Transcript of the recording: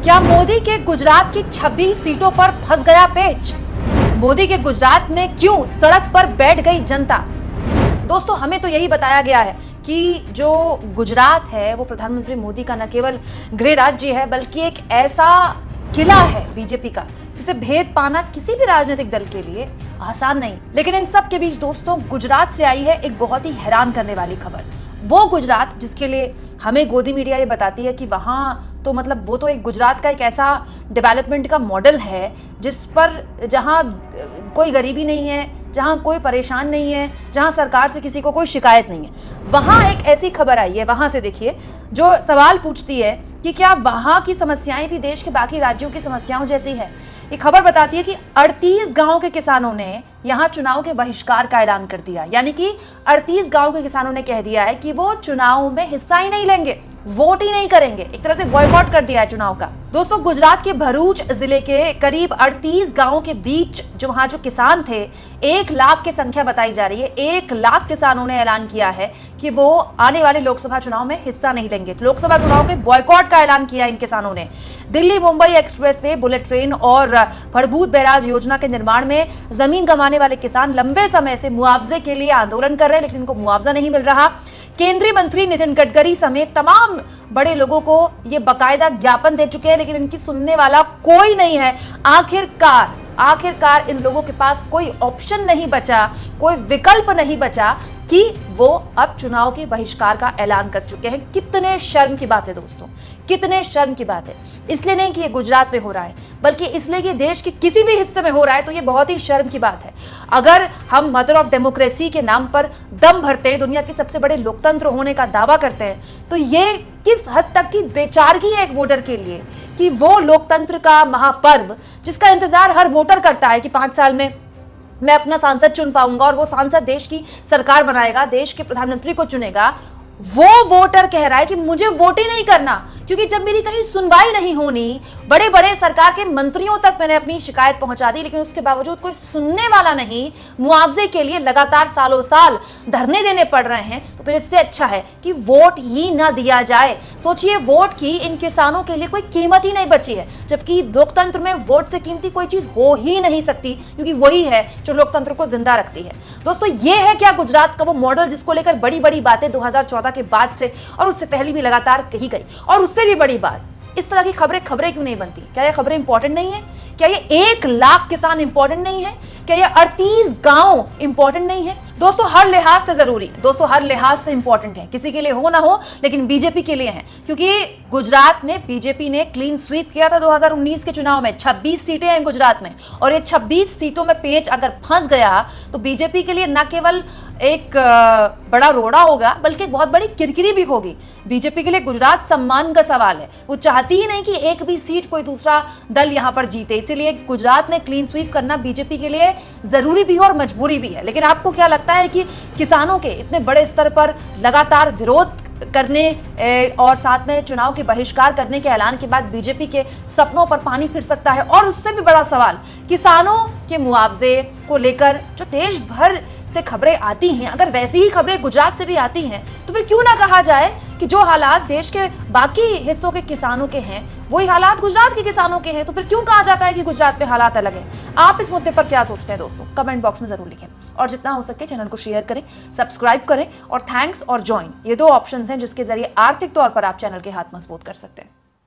क्या मोदी के गुजरात की 26 सीटों पर फंस गया पेच? मोदी के गुजरात में क्यों सड़क पर बैठ गई जनता? दोस्तों, हमें तो यही बताया गया है कि जो गुजरात है वो प्रधानमंत्री मोदी का न केवल गृह राज्य है बल्कि एक ऐसा किला है बीजेपी का जिसे भेद पाना किसी भी राजनीतिक दल के लिए आसान नहीं। लेकिन इन सब के बीच दोस्तों, गुजरात से आई है एक बहुत ही हैरान करने वाली खबर। वो गुजरात जिसके लिए हमें गोदी मीडिया ये बताती है कि वहाँ तो मतलब वो तो एक गुजरात का एक ऐसा डेवलपमेंट का मॉडल है जिस पर जहाँ कोई गरीबी नहीं है, जहाँ कोई परेशान नहीं है, जहाँ सरकार से किसी को कोई शिकायत नहीं है। वहाँ एक ऐसी खबर आई है, वहाँ से देखिए, जो सवाल पूछती है कि क्या वहाँ की समस्याएं भी देश के बाकी राज्यों की समस्याओं जैसी है। ये खबर बताती है कि 38 गांव के किसानों ने यहाँ चुनाव के बहिष्कार का ऐलान कर दिया। यानी कि 38 गांव के किसानों ने कह दिया है कि वो चुनाव में हिस्सा ही नहीं लेंगे, वोट ही नहीं करेंगे, एक तरह से बॉयकॉट कर दिया है चुनाव का। दोस्तों, गुजरात के भरूच जिले के करीब 38 गांवों के बीच जो वहां जो किसान थे, 1 लाख की संख्या बताई जा रही है। 1 लाख किसानों ने ऐलान किया है कि वो आने वाले लोकसभा चुनाव में हिस्सा नहीं लेंगे। लोकसभा चुनाव के बॉयकॉट का ऐलान किया इन किसानों ने। Delhi Mumbai expressway, bullet train और फड़बूत बैराज योजना के निर्माण में जमीन गंवाने वाले किसान लंबे समय से मुआवजे के लिए आंदोलन कर रहे हैं, लेकिन इनको मुआवजा नहीं मिल रहा। केंद्रीय मंत्री नितिन गडकरी समेत तमाम बड़े लोगों को ये बकायदा ज्ञापन दे चुके हैं, लेकिन इनकी सुनने वाला कोई नहीं है। आखिरकार इन लोगों के पास कोई ऑप्शन नहीं बचा, कोई विकल्प नहीं बचा कि वो अब चुनाव के बहिष्कार का ऐलान कर चुके हैं। कितने शर्म की बात है दोस्तों, कितने शर्म की बात है। इसलिए नहीं कि ये गुजरात में हो रहा है, बल्कि इसलिए कि देश के किसी भी हिस्से में हो रहा है तो ये बहुत ही शर्म की बात है। अगर हम मदर ऑफ डेमोक्रेसी के नाम पर दम भरते हैं, दुनिया के सबसे बड़े लोकतंत्र होने का दावा करते हैं, तो ये किस हद तक की बेचारगी है एक वोटर के लिए कि वो लोकतंत्र का महापर्व जिसका इंतजार हर वोटर करता है कि 5 साल में मैं अपना सांसद चुन पाऊंगा और वो सांसद देश की सरकार बनाएगा, देश के प्रधानमंत्री को चुनेगा, वो वोटर कह रहा है कि मुझे वोट ही नहीं करना, क्योंकि जब मेरी कहीं सुनवाई नहीं होनी, बड़े बड़े सरकार के मंत्रियों तक मैंने अपनी शिकायत पहुंचा दी, लेकिन उसके बावजूद कोई सुनने वाला नहीं, मुआवजे के लिए लगातार सालों साल धरने देने पड़ रहे हैं, तो फिर इससे अच्छा है कि वोट ही ना दिया जाए। सोचिए, वोट की इन किसानों के लिए कोई कीमत ही नहीं बची है, जबकि लोकतंत्र में वोट से कीमती कोई चीज हो ही नहीं सकती, क्योंकि वही है जो लोकतंत्र को जिंदा रखती है। दोस्तों, ये है क्या गुजरात का वो मॉडल जिसको लेकर बड़ी बड़ी बातें 2014 के बाद से और उससे पहले भी लगातार कही गई। और उससे भी बड़ी बात, इस तरह की खबरें क्यों नहीं बनती? क्या ये खबरें इंपॉर्टेंट नहीं है? क्या ये 1 लाख किसान इंपॉर्टेंट नहीं है? क्या ये 38 गांव इंपॉर्टेंट नहीं है? दोस्तों, हर लिहाज से जरूरी, दोस्तों हर लिहाज से इंपॉर्टेंट है, किसी के लिए हो ना हो, लेकिन बीजेपी के लिए है, क्योंकि गुजरात में बीजेपी ने क्लीन स्वीप किया था 2019 के चुनाव में। 26 सीटें हैं गुजरात में, और ये 26 सीटों में पेच अगर फंस गया तो बीजेपी के लिए न केवल एक बड़ा रोड़ा होगा, बल्कि एक बहुत बड़ी किरकिरी भी होगी। बीजेपी के लिए गुजरात सम्मान का सवाल है, वो चाहती ही नहीं कि एक भी सीट कोई दूसरा दल यहाँ पर जीते, इसीलिए गुजरात में क्लीन स्वीप करना बीजेपी के लिए जरूरी भी है और मजबूरी भी है। लेकिन आपको क्या लगता है कि किसानों के इतने बड़े स्तर पर लगातार विरोध करने और साथ में चुनाव के बहिष्कार करने के ऐलान के बाद बीजेपी के सपनों पर पानी फिर सकता है? और उससे भी बड़ा सवाल, किसानों के मुआवजे को लेकर जो देश भर से खबरें आती हैं, अगर वैसी ही खबरें गुजरात से भी आती हैं, तो फिर क्यों ना कहा जाए कि जो हालात देश के बाकी हिस्सों के किसानों के हैं वही हालात गुजरात के किसानों के हैं? तो फिर क्यों कहा जाता है कि गुजरात में हालात अलग हैं? आप इस मुद्दे पर क्या सोचते हैं दोस्तों? कमेंट बॉक्स में जरूर लिखें, और जितना हो सके चैनल को शेयर करें, सब्सक्राइब करें, और थैंक्स और ज्वाइन, ये 2 ऑप्शंस हैं जिसके जरिए आर्थिक तौर पर आप चैनल के हाथ मजबूत कर सकते हैं।